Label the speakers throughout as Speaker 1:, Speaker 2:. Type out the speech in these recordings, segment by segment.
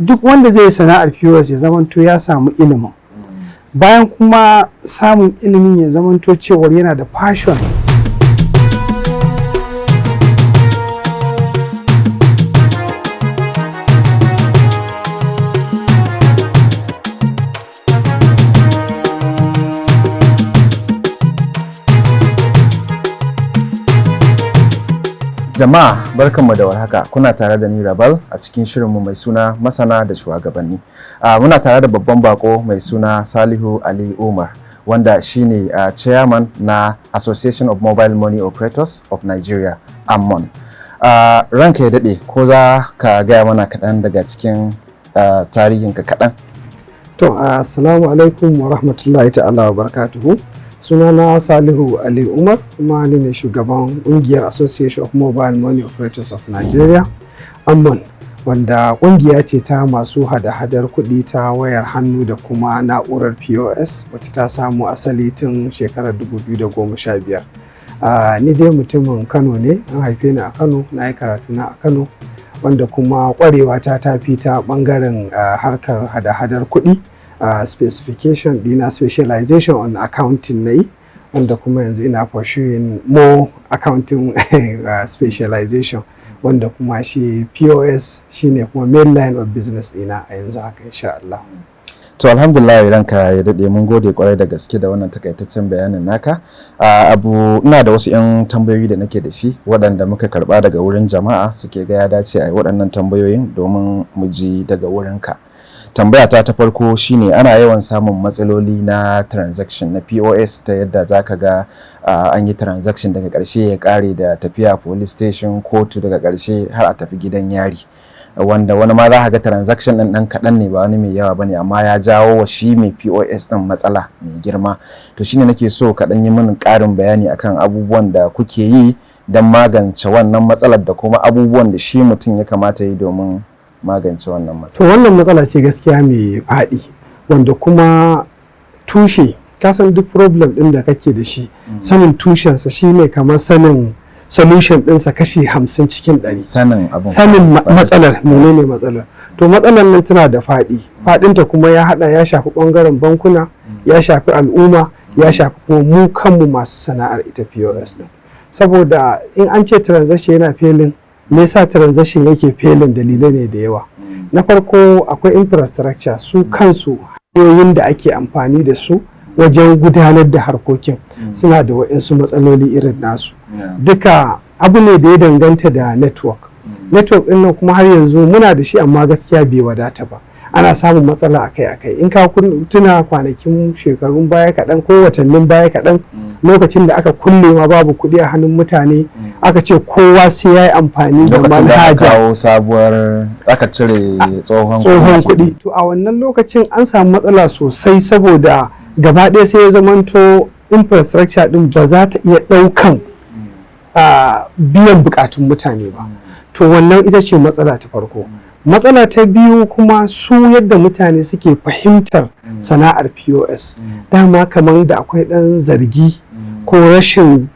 Speaker 1: duk wanda zai yi sana'ar POS ya zamanto ya samu ilimin, bayan kuma samun ilimin ya zamanto cewar yana da passion.
Speaker 2: Jama'a barkanmu da warhaka, kuna tare da ni Rabal a cikin shirinmu mai suna masana da shugabanni. Muna tare da babban bako mai suna Salihu Ali Umar, wanda shine chairman na Association of Mobile Money Operators of Nigeria, AMMON. Ranka ya daɗe, ko za ka gaya mana kaɗan daga cikin tarihinka kaɗan?
Speaker 1: To, assalamu alaikum wa rahmatullahi ta'ala wa barakatuhu. Sunana Salihu Ali Umar, kuma ni ne shugaban ƙungiyar Association of Mobile Money Operators of Nigeria, AMMON, wanda ƙungiya ce ta masu hada-hadar kuɗi ta wayar hannu da kuma na'urar POS, wacce ta samu asali tun shekarar 2015. Ni dai mutumin Kano ne, an haife ni a Kano, na yi karatuna a Kano, wanda kuma ƙwarewa ta fi ta ɓangaren harkar hada-hadar kuɗi. Specification dina specialization on accounting na yi, wanda kuma yanzu ina pursuing more accounting specialization, wanda kuma shi POS shine kuma main line of business dina a yanzu haka, insha Allah.
Speaker 2: To alhamdulillah, ranka ya daɗe, mun gode kwarai da gaske da wannan takaitaccen bayanin naka. Ina da wasu 'yan tambayoyi da nake da shi waɗanda muka karɓa daga wurin jama'a, suke ga ya dace a yi waɗannan tambayoyin domin mu ji daga wurinka. Tambaya ta farko shine, ana yawan samun matsaloli na transaction na POS ta yadda zaka ga an yi transaction daga ƙarshe ya ƙare da tafiya police station, kotu, daga ƙarshe har a tafi gidan yari, wanda wani ma za ka ga transaction ɗin kaɗan ne, ba wani mai yawa bane, amma ya jawo wa shi mai POS ɗin matsala mai girma. To shine nake so ka ɗan yi mini ƙarin bayani akan abubuwan da kuke yi don magance wannan matsalar da kuma abubuwan da shi mutum ya kamata yi domin magance wannan matsala.
Speaker 1: To wannan matsala ce gaskiya mai faɗi, wanda kuma tushe, kasan duk problem ɗin da kake da shi, sanin tushensa shine kamar sanin solution ɗinsa kashi 50 cikin 100. Sanin matsalar, menene matsalar. To matsalar nan tana da faɗi, faɗinta kuma ya shafi ɓangaren bankuna, ya shafi al'umma, ya shafi kuma mu kanmu masu sana'ar ita POS ɗin. Saboda in an ce transaction yana failing, me yasa transaction yake failing? Dalilai ne da yawa. Na farko akwai infrastructure, su kansu hanyoyin da ake amfani da su wajen gudanar da harkokin suna da waɗansu matsaloli irin nasu. Duka abu ne da ya danganta da network ɗin nan kuma har yanzu muna da shi, amma gaskiya bai wadata ba, ana samun matsala akai-akai. In ka tuna kwanakin shekarun baya kaɗan ko watannin baya kaɗan, lokacin da aka kulle ma babu kuɗi a hannun mutane, aka ce kowa sai ya yi amfani da manhaja.
Speaker 2: Kawo sabuwar, aka cire
Speaker 1: tsohon kuɗi. To a wannan lokacin an samu matsala sosai, saboda gaba ɗaya sai ya zamanto infrastructure ɗin ba za ta iya ɗaukan biyan buƙatun mutane ba. To wannan ita ce matsala ta farko. Matsala ta biyu kuma, su yadda mutane suke fahimtar sana'ar POS, dama kamar da akwai ɗan zargi ko rashin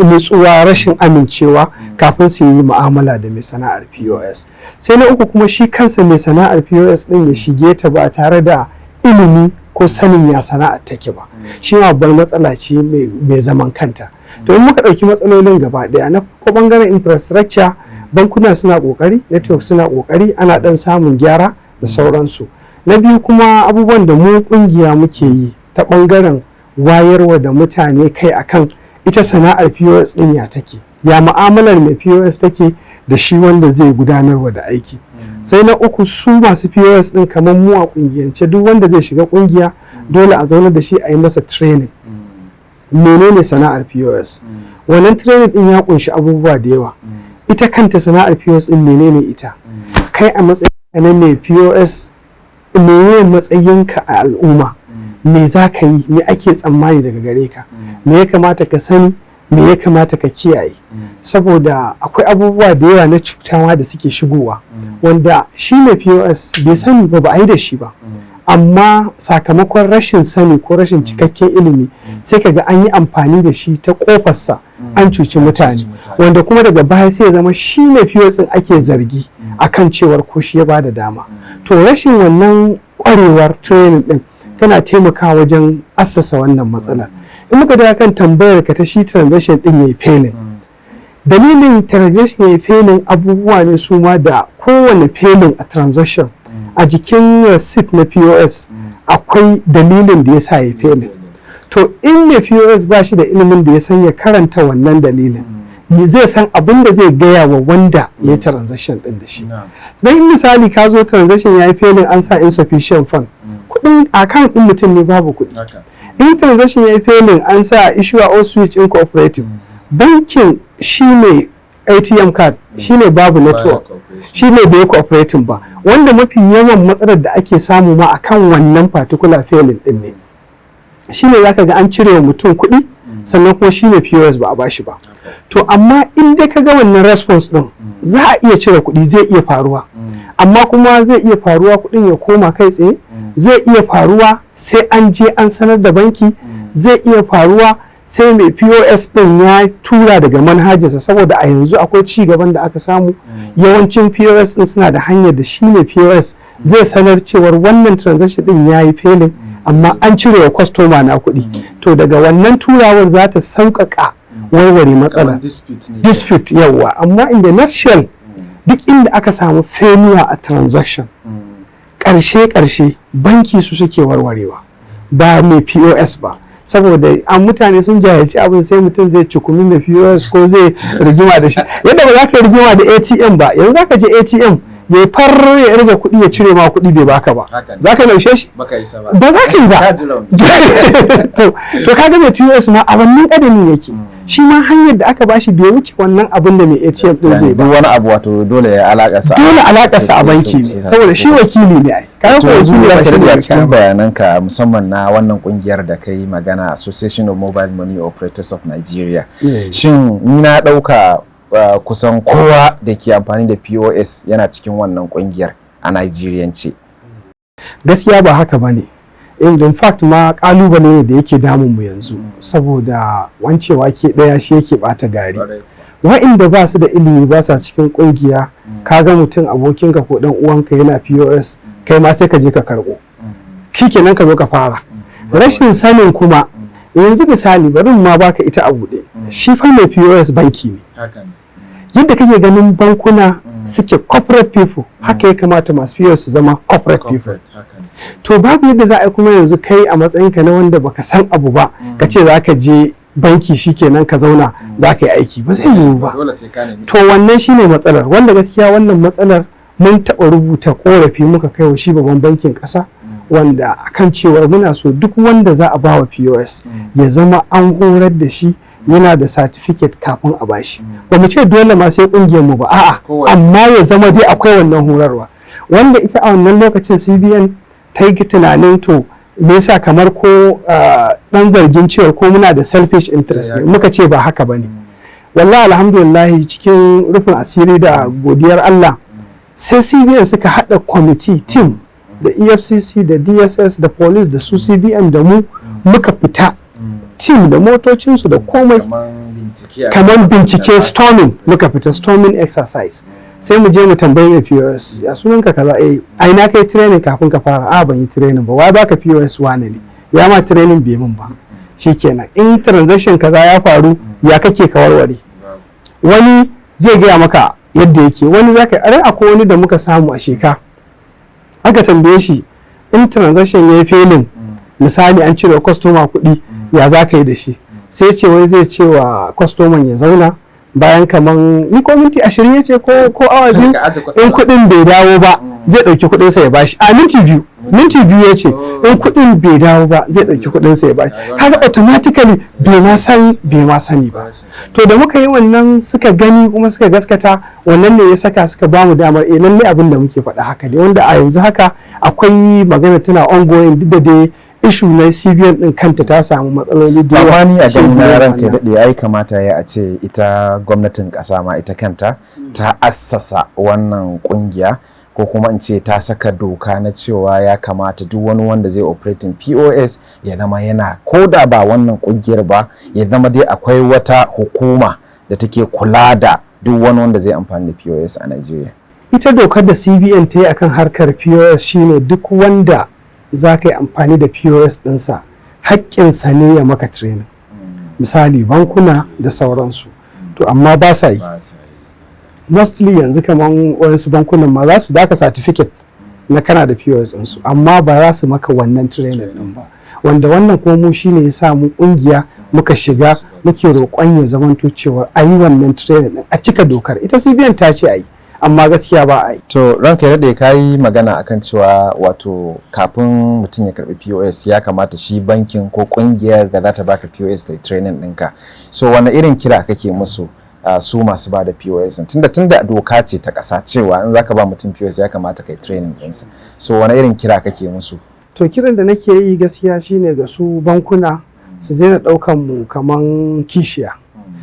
Speaker 1: nutsuwa, rashin amincewa kafin su yi mu'amala da mai sana'ar POS. Sai na uku kuma, shi kansa mai sana'ar POS ɗin ya shige ta ba tare da ilimi ko sanin ya sana'ar take ba, shi babbar matsala ce mai zaman kanta. To in muka ɗauki matsalolin gaba ɗaya, na ko ɓangaren infrastructure, bankuna suna ƙoƙari, network suna ƙoƙari, ana ɗan samun gyara da sauransu. Na biyu kuma, abubuwan da mu ƙungiya muke yi ta ɓangaren wayarwa da mutane kai akan ita sana'ar POS ɗin ya take, ya mu'amalar mai POS take da shi wanda zai gudanarwa da aiki. Sai na uku, su masu POS ɗin kamar mu a ƙungiyance, duk wanda zai shiga ƙungiya dole a zauna da shi a yi masa training. Menene sana'ar POS? Wannan training ɗin ya ƙunshi abubuwa da yawa. Ita kanta sana'ar POS ɗin menene ita? Kai a matsayinka na mai POS, menene matsayinka a al'umma? Me za ka yi? Me ake tsammani daga gare ka? Me ya kamata ka sani? Me ya kamata ka kiyaye? Saboda akwai abubuwa da yawa na cutawa da suke shigowa, wanda shi mai POS bai sani ba a yi da shi ba, amma sakamakon rashin sani ko rashin cikakken ilimi sai kaga an yi amfani da shi ta kofarsa an cuci mutane, wanda kuma daga baya sai ya zama shi mai POS ake zargi akan cewar ko shi ya bada dama. To rashin wannan kwarewar training din tana taimakawa wajen assasa wannan matsalar. In muka da kan tambayar ka ta shi transaction din yayi failing, dalilin transaction yayi failing abubuwa ne su ma da kowane failing a transaction a jikin receipt na POS akwai dalilin da ya sa yayi failing. To in mai POS ba shi da ilimin da ya san ya karanta wannan dalilin, zai san abin da zai gaya wa wanda ya yi transaction din da shi. Don in misali ka zo transaction ya yi failing an sa insufficient fund, kudin account din mutum ne babu kudi. In transaction ya yi failing an sa issuer or switch incooperative, bankin shi ne ATM card shi ne babu network, shi ne bai cooperating ba, wanda mafi yawan matsalar da ake samu ma akan wannan particular failing din ne. Shi ne zaka ga an cire wa mutum kuɗi sannan kuma shi ne POS ba a bashi ba. To amma in dai ka ga wannan response din za a iya cire kuɗi, zai iya faruwa, amma kuma zai iya faruwa kuɗin ya koma kai tsaye, zai iya faruwa sai an je an sanar da banki, zai iya faruwa sai mai POS din ya tura daga manhajarsa, saboda a yanzu akwai ci gaban da aka samu. Yawancin POS din suna da hanyar da shi mai POS zai sanar cewar wannan transaction din ya yi failing amma an cire wa kwastoma na kuɗi. To daga wannan turawar za ta sauƙaƙa warware matsala. Dispute yawa. Amma in the nutshell duk inda aka samu failure a transaction ƙarshe banki su suke warwarewa ba mai POS ba. Saboda an mutane sun jahilci abin, sai mutum zai cikumi mai POS ko zai rigima da shi. Yadda ba za ka rigima da ATM ba, yanzu za ka je ATM ya far ya rage kuɗi ya cire ma kuɗi bai baka ba, za ka laushe shi? Ba za ka yi ba. To kaga mai POS ma a wannan ƙadamin yake, shi ma hanyar da aka bashi bai wuce wannan abin da mai ATM din zai ba.
Speaker 2: Duk wani abu wato dole ya alakarsa.
Speaker 1: Dole alakarsa a banki ne, saboda shi wakili ne ai.
Speaker 2: Kaga ko yanzu da ka da cikin bayananka musamman na wannan kungiyar da kai magana, Association of Mobile Money Operators of Nigeria. Shin ni na dauka kusan kowa da ke amfani da POS yana cikin wannan kungiyar a Nigeriyance?
Speaker 1: Gaskiya ba haka bane. In fact ma kalubale ne da yake damun mu yanzu, saboda wancewa ke daya shi yake bata gari. Wa'inda ba su da ilimi ba sa cikin kungiya, kaga mutum abokinka ko dan uwanka yana POS, kai ma sai ka je ka karbo, shikenan ka zo ka fara. Rashin sanin kuma, yanzu misali bari ma baka ita a buɗe, shi fa mai POS banki ne. Yadda kake ganin bankuna suke corporate people, haka ya kamata masu POS su zama corporate people. To babu yadda za a yi kuma yanzu kai a matsayinka na wanda baka san abu ba ka ce za ka je banki shikenan ka zauna za ka yi aiki, ba zai yiwu ba. To wannan shine matsalar, wanda gaskiya wannan matsalar mun taɓa rubuta korafi muka kai wa shi babban bankin ƙasa, wanda akan cewar muna so duk wanda za a bawa POS ya zama an horar da shi, yana da certificate kafin a bashi. Ba mu ce dole ma sai kungiyar mu ba, a'a, amma ya zama dai akwai wannan horarwa, wanda ita a wannan lokacin CBN ta yi tunanin to me yasa kamar ko dan zargin cewa ko muna da selfish interest ne. Muka ce ba haka bane. Wallahi alhamdulillah cikin rufin asiri da godiyar Allah sai CBN suka hada committee team da EFCC da DSS da police da su CBN da mu muka fita team da motocinsu da komai kamar bincike, storming, muka fita storming exercise. Sai mu je mu tambayi mai POS, ya sunanka kaza, ai na kai training kafin ka fara, a ban yi training ba, wai baka POS wane ne, ya ma training bai min ba. Shikenan in transaction kaza ya faru ya kake ka warware. Wani zai gaya maka yadda yake, wani zaka akwai wani da muka samu a sheka aka tambaye shi in transaction ya yi failing, misali an cire customer kuɗi, ya za ka yi da shi? Sai ce wai zai ce wa customer ya zauna bayan kaman ni ko minti 20 ya ce ko awa biyu, in kuɗin bai dawo ba zai ɗauki kuɗinsa ya bashi. A minti biyu ya ce in kuɗin bai dawo ba zai ɗauki kuɗinsa ya bashi. Kaga automatically bai ma sani ba. To da muka yi wannan suka gani kuma suka gaskata, wannan ne ya saka suka bamu damar lalle abin da muke faɗa haka ne, wanda a yanzu haka akwai magana tana ongoing, duk da dai issue na CBN din kanta ta samu matsaloli da yawa.
Speaker 2: Amma ni a ganin na ranka daɗe ai kamata ya a ce ita gwamnatin ƙasa ma ita kanta ta assasa wannan ƙungiya, ko kuma in ce ta saka doka na cewa ya kamata duk wani wanda zai operating POS ya zama yana, ko da ba wannan ƙungiyar ba, ya zama dai akwai wata hukuma da take kula da duk wani wanda zai amfani da POS a Najeriya.
Speaker 1: ita dokar da CBN ta yi akan harkar POS shine duk wanda za ka yi amfani da POS ɗinsa haƙƙinsa ne ya maka training. Misali bankuna da sauransu. To amma ba sa yi. Mostly yanzu kamar wasu bankunan ma za su baka certificate na kana da POS ɗinsu amma ba za su maka wannan training ɗin ba. Wanda wannan kuma mu shine ya sa mu ƙungiya muka shiga muke roƙon ya zamanto cewa a yi wannan training ɗin a cika dokar. Ita CBN ta ce a yi. Amma gaskiya ba a yi.
Speaker 2: To ranka ya daɗe ka yi magana akan cewa wato kafin mutum ya karɓi POS ya kamata shi bankin ko ƙungiyar da za ta baka POS ta yi training ɗinka. So wani irin kira kake musu su masu ba da POS tunda doka ce ta ƙasa cewa in zaka ba mutum POS ya kamata ka yi training ɗinsa. So wani irin kira kake musu?
Speaker 1: To kiran da nake yi gaskiya shine ga su bankuna su daina ɗaukan mu kaman kishiya.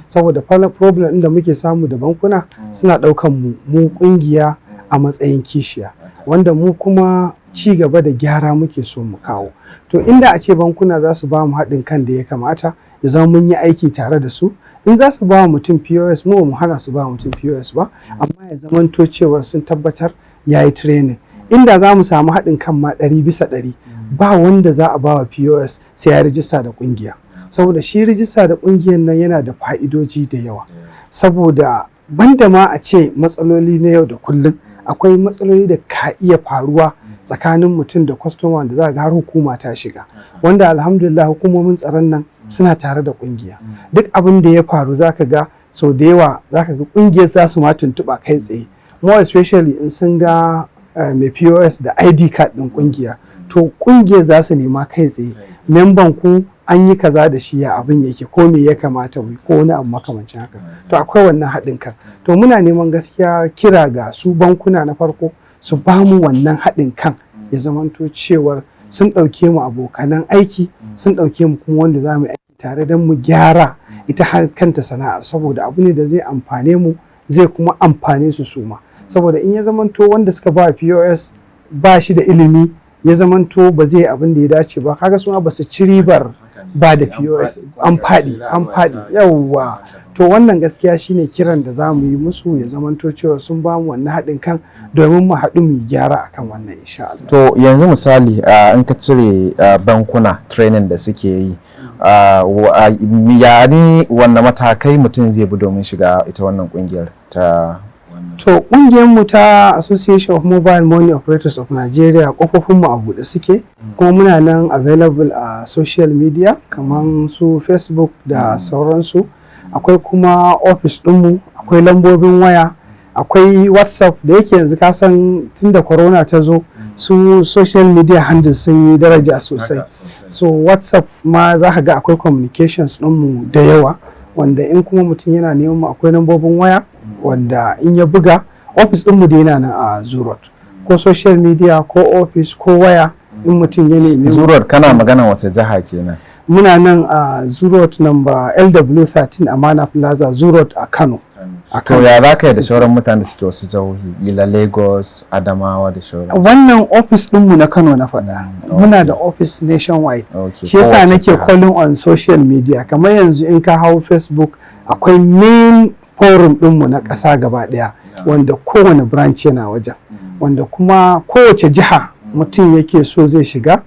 Speaker 1: Saboda problem da muke samu da bankuna suna ɗaukan mu ƙungiya a matsayin kishiya wanda mu kuma ci gaba da gyara muke so mu kawo. To inda a ce bankuna za su ba mu haɗin kan da ya kamata ya zama mun yi aiki tare da su, in za su ba mutum POS mu hana su ba mutum POS ba, amma ya zamanto cewa sun tabbatar ya yi training. Inda za mu samu haɗin kan ma 100% ba wanda za a ba wa POS sai ya rijista da ƙungiya. Saboda shi rijista da ƙungiyar nan yana da fa'idoji da yawa. Saboda banda ma a ce matsaloli na yau da kullum, akwai matsaloli da ka iya faruwa tsakanin mutum da kwastoma da za ga har hukuma ta shiga. Wanda alhamdulillah hukumomin tsaron nan suna tare da ƙungiya. Duk abin da ya faru za ka ga sau da yawa za ka ga ƙungiyar za su ma tuntuɓa kai tsaye. More especially in sun ga mai POS da ID card ɗin ƙungiya. To ƙungiyar za su nema kai tsaye. Memban ku an yi kaza da shi ya abin yake ko me ya kamata mu ko wani abu makamancin haka. To akwai wannan haɗin kan. To muna neman gaskiya kira ga su bankuna na farko su ba mu wannan haɗin kan ya zamanto cewar sun ɗauke mu abokanan aiki, sun ɗauke mu kuma wanda za mu aiki tare don mu gyara ita kanta sana'ar, saboda abu ne da zai amfane mu zai kuma amfane su suma. Saboda in ya zamanto wanda suka ba POS ba shi da ilimi ya zamanto ba zai abin da ya dace ba, kaga suma ba su ci ribar ba da POS an faɗi yawwa. To wannan gaskiya shine kiran da za mu yi musu ya zamanto cewa sun ba mu wannan haɗin kan domin mu haɗu mu gyara akan wannan insha Allah.
Speaker 2: To yanzu misali in ka cire bankuna training da suke yi ya ne wannan matakai mutum zai bi domin shiga ita wannan kungiyar ta?
Speaker 1: To kungiyar mu ta Association of Mobile Money Operators of Nigeria kofofin mu a buɗe suke kuma muna nan available a social media kamar su Facebook da sauransu. Akwai kuma office ɗinmu, akwai lambobin waya, akwai WhatsApp da yake yanzu ka san tunda corona ta zo su social media handles sun yi daraja sosai. So WhatsApp ma za ka ga akwai communications ɗinmu da yawa wanda in kuma mutum yana neman mu akwai lambobin waya wanda in ya buga office ɗinmu da yana nan a Zurot ko social media ko office ko waya in mutum ya nemi.
Speaker 2: Zurot kana magana wace jiha kenan?
Speaker 1: Muna nan a Zurot number LW13 Amana Plaza Zurot a Kano.
Speaker 2: To ya za ka yi da sauran mutane da suke wasu jihohi ila Lagos, Adamawa da sauran?
Speaker 1: Wannan office ɗinmu na Kano na faɗa. Muna da office nationwide. Shi yasa nake calling on social media. Kamar yanzu in ka hau Facebook akwai main forum ɗinmu na ƙasa gaba ɗaya wanda kowane branch yana wajen. Wanda kuma kowace jiha mutum yake so zai shiga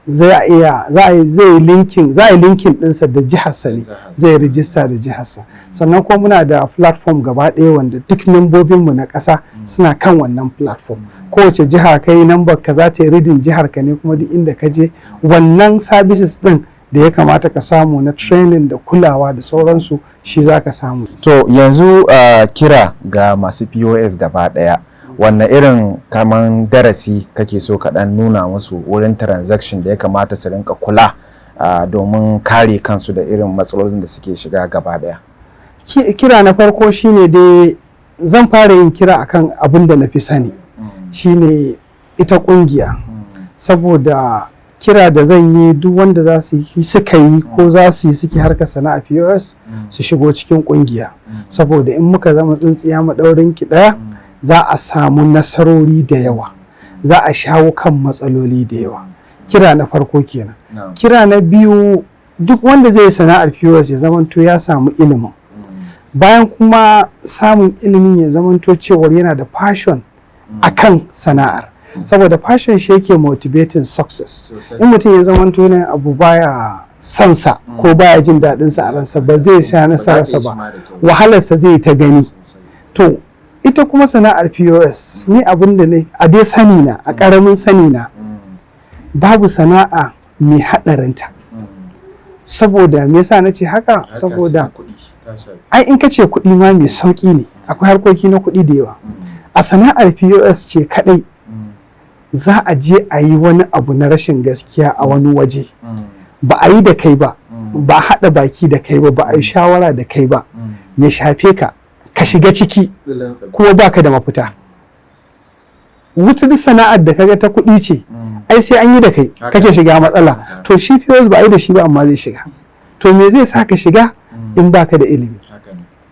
Speaker 1: zai yi linkin ɗinsa da jiharsa ne, zai rijista da jiharsa. Sannan kuma muna da platform gaba ɗaya wanda duk membobinmu na ƙasa suna kan wannan platform. Kowace jiha kai number ka za ta yi reading jihar ka ne kuma duk inda ka je wannan services ɗin da ya kamata ka samu na training da kulawa da sauransu shi za ka samu.
Speaker 2: To yanzu kira ga masu POS gaba ɗaya. Wanne irin kaman darasi kake so ka dan nuna musu wurin transaction da ya kamata su rinka kula domin kare kansu da irin matsalolin da suke shiga gaba daya?
Speaker 1: Kira na farko shine dai zan fara yin kira akan abin da na fi sani shine ita kungiya. Saboda kira da zan yi duk wanda za su yi suka yi ko za su yi suke harkar sana'a POS su shigo cikin kungiya. Saboda in muka zama tsintsiya madaurin ki daya za a samu nasarori da yawa, za a shawo kan matsaloli da yawa. Kira na farko kenan. Kira na biyu duk wanda zai sana'ar POS ya zamanto ya samu ilimin. Bayan kuma samun ilimin ya zamanto cewar yana da passion akan sana'ar, saboda passion shi yake motivating success. In mutum ya zama tunan abu baya sansa ko baya jin daɗin sa a ransa, ba zai sha nasararsa ba, wahalarsa zai ta gani. To ita kuma sana'ar POS ni abin da ne a dai sani na, a ƙaramin sani na, babu sana'a mai haɗarinta. Saboda me yasa nace haka? Saboda ai in ka ce kuɗi ma mai sauƙi ne, akwai harkoki na kuɗi da yawa. A sana'ar POS ce kaɗai za a je a yi wani abu na rashin gaskiya a wani waje, ba a yi da kai ba, ba haɗa baki da kai ba, ba a yi shawara da kai ba, ya shafe ka, ka shiga ciki kuma baka da mafita. Wuta duk sana'ar da kaga ta kuɗi ce, ai sai an yi da kai kake shiga matsala. To shi POS ba a yi da shi ba amma zai shiga. To me zai sa ka shiga in baka da ilimi?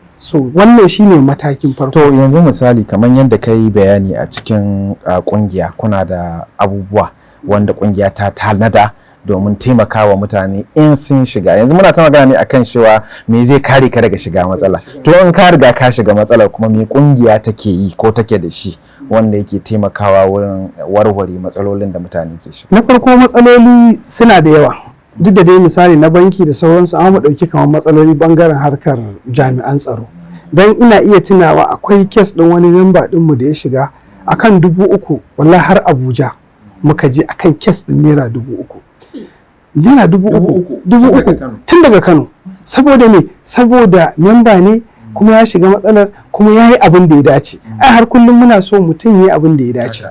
Speaker 1: So wannan shine matakin farko.
Speaker 2: To yanzu misali kamar yadda ka yi bayani a cikin kungiya, kuna da abubuwa wanda kungiya ta tanada domin taimakawa mutane in sun shiga. Yanzu muna ta magana ne akan cewa me zai kare ka daga shiga matsala. To in ka riga ka shiga matsalar kuma me kungiya take yi ko take da shi wanda yake taimakawa wurin warware matsalolin da mutane ke shiga?
Speaker 1: Na farko matsaloli suna da yawa. Duk da dai misali na banki da sauransu, amma mu ɗauki kamar matsaloli bangaren harkar jami'an tsaro. Dan ina iya tunawa akwai kes ɗin wani memba ɗinmu da ya shiga akan 3,000, wallahi har Abuja muka je akan kes ɗin naira 3,000. Naira 3,000 tun daga Kano. Saboda me? Saboda memba ne kuma ya shiga matsalar kuma ya yi abin da ya dace. Ai har kullum muna so mutum ya yi abin da ya dace.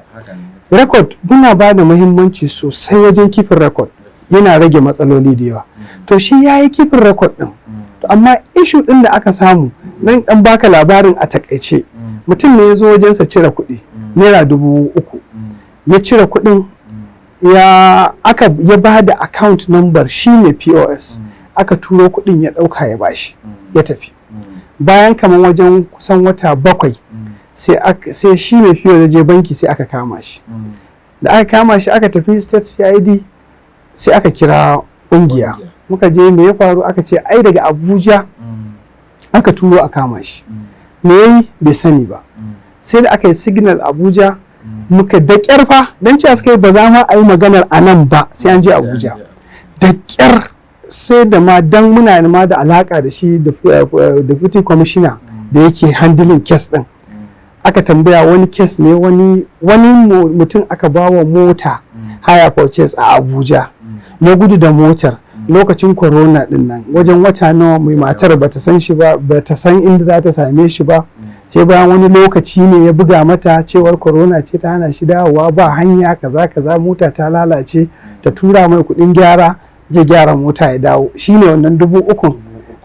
Speaker 1: Record muna ba da muhimmanci sosai wajen kifin record, yana rage matsaloli da yawa. To shi ya yi kifin record ɗin, amma issue ɗin da aka samu, nan ɗan baka labarin a takaice. Mutum ne ya zo wajensa cire kuɗi naira 3,000, ya cire kuɗin, ya ba da account number shi mai POS, aka turo kuɗin ya ɗauka ya bashi ya tafi. Bayan kamar wajen kusan wata 7 sai shi mai POS ya je banki, sai aka kama shi. Da aka kama shi aka tafi state CID, sai aka kira ƙungiya. Muka je me ya faru, aka ce ai daga Abuja aka turo a kama shi. Me yayi bai sani ba. Sai da aka yi signal Abuja, muka da ƙyar fa, don cewa suka yi ba za ma a yi maganar a nan ba sai an je Abuja. Da ƙyar sai da ma dan muna ma da alaka da shi da deputy commissioner da yake handling case din, aka tambaya wani case ne, wani mutum aka bawa mota hire purchase a Abuja, ya gudu da motar lokacin corona din nan, wajen wata nawa mai matar bata san shi ba, bata san inda za ta same shi ba. Sai bayan wani lokaci ne ya buga mata cewar corona ce ta hana shi dawowa, ba hanya kaza mota ta lalace, ta tura mai kuɗin gyara, zai gyara mota ya dawo. Shine wannan 3,000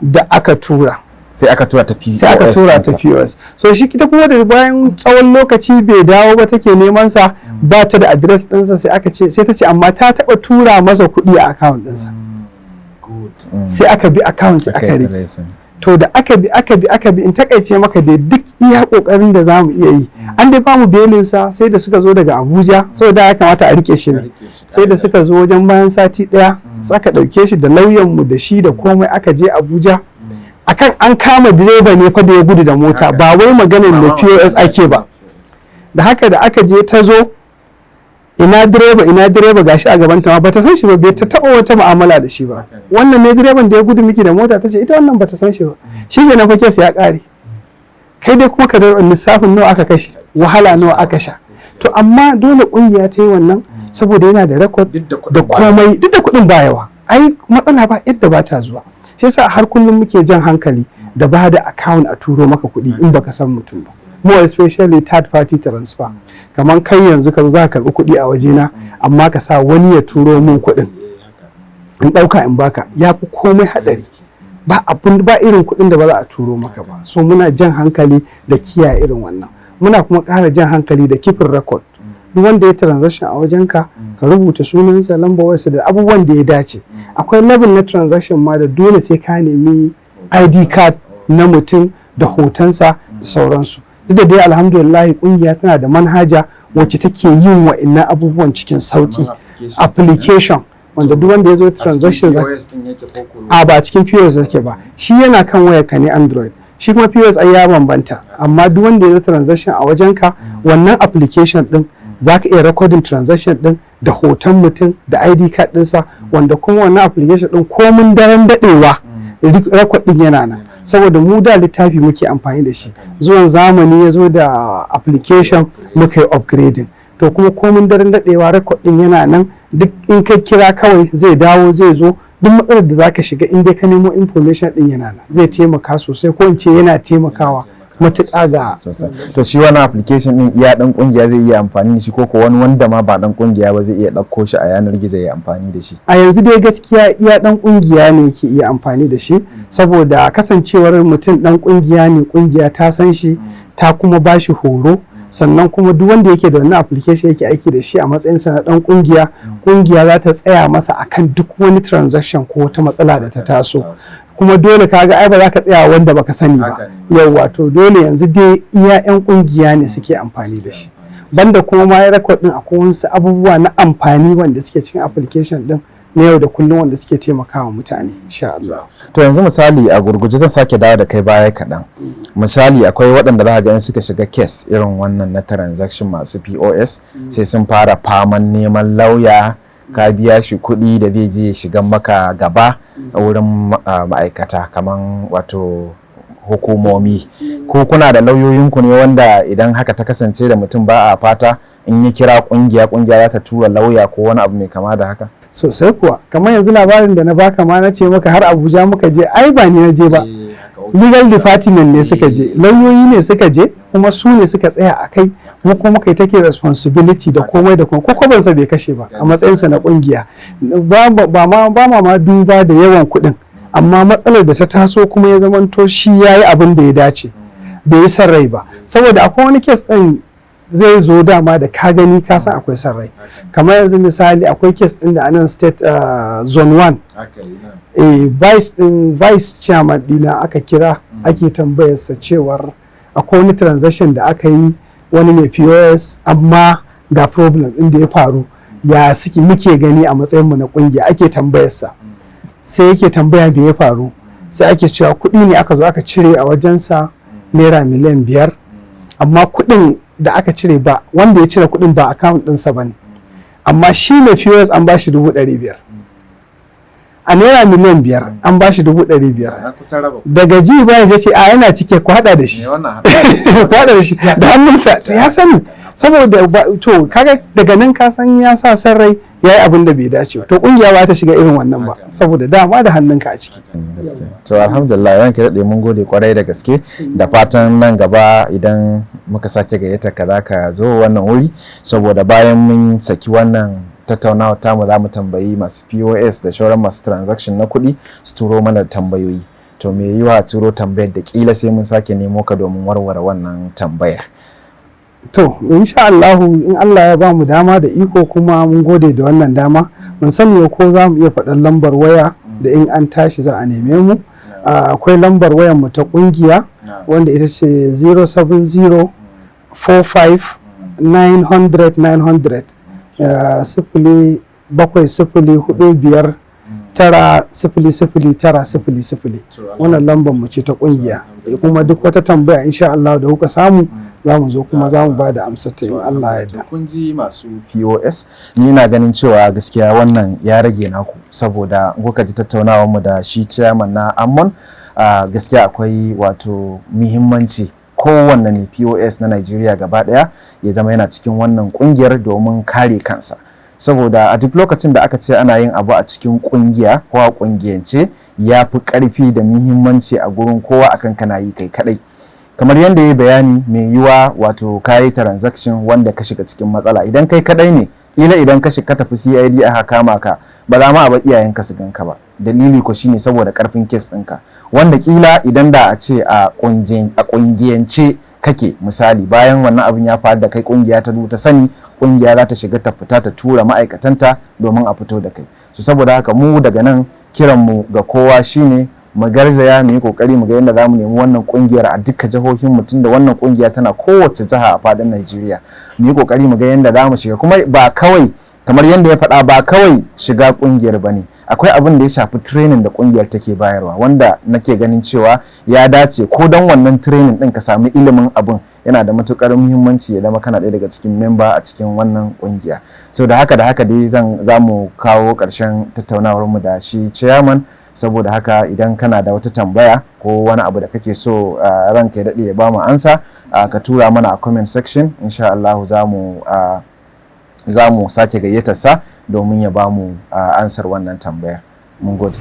Speaker 1: da aka tura.
Speaker 2: Sai aka tura ta POS.
Speaker 1: Sai aka tura ta POS. So shi ita kuma da bayan tsawon lokaci bai dawo ba, take neman sa, ba ta da address ɗinsa, sai ta ce amma ta taɓa tura masa kuɗi a account ɗinsa. Sai aka bi account, sai aka rike. To da aka bi in takaice maka da duk iya kokarin da zamu iya yi, an dai bamu belin sa sai da suka zo daga Abuja, saboda ya kamata a rike shi ne. Sai da suka zo wajen bayan sati daya, saka dauke shi da lauyan mu da shi da komai, aka je Abuja. Akan an kama direba ne fa da ya gudu da mota, ba wai maganar da POS ake ba. Da haka da aka je ta zo, ina direba gashi a gaban ta ma bata san shi ba, bai ta taba wata mu'amala da shi ba. Wannan ne direban da ya gudu miki da mota, tace ita wannan bata san shi ba. Shi ne na fake sai ya kare. Kai dai kuma ka da lissafin nawa aka kashe, wahala nawa aka sha. To amma dole kungiya ta yi wannan saboda yana da record da komai, duk da kuɗin ba yawa. Ai matsala ba yadda ba ta zuwa. Shi yasa har kullum muke jan hankali da ba da account a turo maka kuɗi in baka san mutum ba. More especially third party transfer. Kamar kai yanzu ka zo za ka karɓi kuɗi a wajena, amma ka sa wani ya turo min kuɗin in ɗauka in baka, ya fi komai haɗari. Ba irin kuɗin da ba za a turo maka ba. So muna jan hankali da kiyaye irin wannan. Muna kuma ƙara jan hankali da keeping record. Duk wanda ya transaction a wajenka, ka rubuta sunansa, lambar wayarsa da abubuwan da ya dace. Akwai level na transaction ma da dole sai ka nemi ID card na mutum da hotonsa da sauransu. Duk da dai alhamdulillah kungiya tana da manhaja wacce take yin wa'annan abubuwan cikin sauki, application wanda duk wanda ya zo transaction a ba cikin POS yake ba, shi yana kan wayar ka ne Android. shi kuma POS ai ya bambanta, amma duk wanda ya zo transaction a wajenka wannan application din zaka iya recording transaction din da hoton mutum da ID card ɗinsa, wanda kuma wannan application din komin daren daɗewa record din yana nan. Saboda mu da littafi muke amfani da shi, zuwan zamani ya zo da application muka yi upgrading, to kuma komin daren daɗewa record din yana nan. Duk in ka kira kawai zai dawo, zai zo, duk matsalar da zaka shiga in dai ka nemo information din yana nan, zai taimaka sosai, ko in ce yana taimakawa matuƙa ga
Speaker 2: to shi wannan application din iya dan kungiya zai iya amfani da shi, ko wani wanda ma ba dan kungiya ba zai iya ɗauko shi a yanar gizo ya amfani da shi?
Speaker 1: A yanzu dai gaskiya iya dan kungiya ne ke iya amfani da shi, saboda kasancewar mutum dan kungiya ne, kungiya ta san shi ta kuma ba shi horo, sannan kuma duk wanda yake da wannan application yake aiki da shi a matsayinsa na dan kungiya, kungiya za ta tsaya masa akan duk wani transaction ko wata matsala da ta taso. Kuma dole kaga ai ba za ka tsaya wanda baka sani ba, yauwa, to dole yanzu dai iya yan kungiya ne suke amfani da shi. Banda kuma ma ya record din akwai wasu abubuwa na amfani wanda suke cikin application din na yau da kullum wanda suke taimakawa mutane, insha Allah.
Speaker 2: To yanzu misali a gurguje zan sake dawo da kai baya kaɗan. Misali akwai waɗanda za ga in suka shiga case irin wannan na transaction masu POS sai sun fara faman neman lauya, ka biya shi kuɗi da zai je shiga maka gaba a wurin ma'aikata kaman wato hukumomi. Ko kuna da lauyoyinku ne wanda idan haka ta kasance da mutum ba a fata in ya kira kungiya za ta tura lauya ko wani abu mai kama da haka?
Speaker 1: Sosai kuwa, kamar yanzu labarin da na baka ma na ce maka har Abuja muka je, ai ba ni na je ba, legal department ne suka je, lauyoyi ne suka je, kuma su ne suka tsaya a kai, mu kuma muka yi take responsibility da komai da komai, ko kwabansa bai kashe ba a matsayinsa na kungiya. Ba ma duba da yawan kuɗin, amma matsalar da ta taso kuma ya zamanto shi ya yi abin da ya dace, bai yi son rai ba. Saboda akwai wani kes ɗin zai zo dama da ka gani ka san akwai son rai, kamar yanzu misali akwai kes ɗin da anan state zone 1 vice chairman dina aka kira ake tambayarsa cewar akwai wani transaction da aka yi wani mai POS, amma ga problem ɗin da ya faru ya suke muke gani a matsayinmu na kungiya, ake tambayarsa. Sai yake tambaya me ya faru, sai ake cewa kuɗi ne aka zo aka cire a wajensa naira miliyan 5, amma kuɗin da aka cire ba wanda ya cire kuɗin ba account ɗinsa ba ne, amma shi mai POS an ba shi 500,000, a naira miliyan 5 an ba shi 500,000. Daga ji ba ya ce a yana cike ku hada da shi, ku hada da shi da hannunsa, to ya sani, saboda to kaga daga nan ka san ya sa san rai ya yi abin da bai dace ba, to kungiya ba ta shiga irin wannan ba, saboda dama da hannunka a ciki.
Speaker 2: To alhamdulillah, ranka daɗe mun gode kwarai da gaske, da fatan nan gaba idan muka sake gayyata ka za ka zo wannan wuri, saboda bayan mun saki wannan tattaunawa tamu za mu tambayi masu POS da shauran masu transaction na kuɗi su turo mana tambayoyi. To me yiwa turo tambayar da kila sai mun sake nemo ka domin warware wannan tambayar.
Speaker 1: To insha Allah, in Allah ya ba mu dama da iko, kuma mun gode da wannan dama. Mun sani ko za mu iya faɗan lambar waya da in an tashi za a neme mu. Akwai lambar wayar mu ta kungiya wanda ita ce 070 45 900 900 070459000900. Wannan lambar mu ce ta kungiya, kuma duk wata tambaya insha Allah da kuka samu za mu zo kuma za mu ba da amsar ta in Allah ya yarda.
Speaker 2: Kun ji masu POS, ni na ganin cewa gaskiya wannan ya rage naku, saboda kuka ji tattaunawar mu da shi chairman na AMMON, gaskiya akwai wato muhimmanci kowanne ne POS na Najeriya gaba daya ya zama yana cikin wannan kungiyar domin kare kansa. Saboda a duk lokacin da aka ce ana yin abu a cikin kungiya ko a kungiyance, ya fi karfi da muhimmanci a gurin kowa akan kana yi kai kadai. Kamar yadda ya bayani, mai yiwa wato kayi transaction wanda ka shiga cikin matsala, idan kai kadai ne, kila idan ka tafi CID aka kama ka, ba za ma a ba iyayenka su ganka ba. Dalili ko shine saboda karfin case ɗinka, wanda kila idan da a ce a kungiyance kake, misali bayan wannan abin ya faru da kai, kungiya ta zo ta sani, kungiya za ta shiga ta fita ta tura ma'aikatanta domin a fito da kai. So saboda haka mu daga nan kiran mu ga kowa shine mu garzaya mu yi kokari mu ga yadda zamu nemi wannan kungiyar a duka jihohin mu, tunda wannan kungiya tana kowace jiha a fadin Najeriya. Mu yi kokari mu ga yadda zamu shiga, kuma ba kawai kamar yadda ya faɗa ba kawai shiga ƙungiyar ba ne, akwai abin da ya shafi training da ƙungiyar take bayarwa wanda nake ganin cewa ya dace ko don wannan training ɗin ka sami ilimin abin yana da matuƙar muhimmanci ya zama kana ɗaya daga cikin memba a cikin wannan ƙungiya. So da haka dai za mu kawo ƙarshen tattaunawarmu da shi chairman, saboda haka idan kana da wata tambaya ko wani abu da kake so ranka ya daɗe ya ba mu ansa ka tura mana a comment section, insha Allah za mu sake gayyatarsa domin ya ba mu ansar wannan tambayar. Mun gode.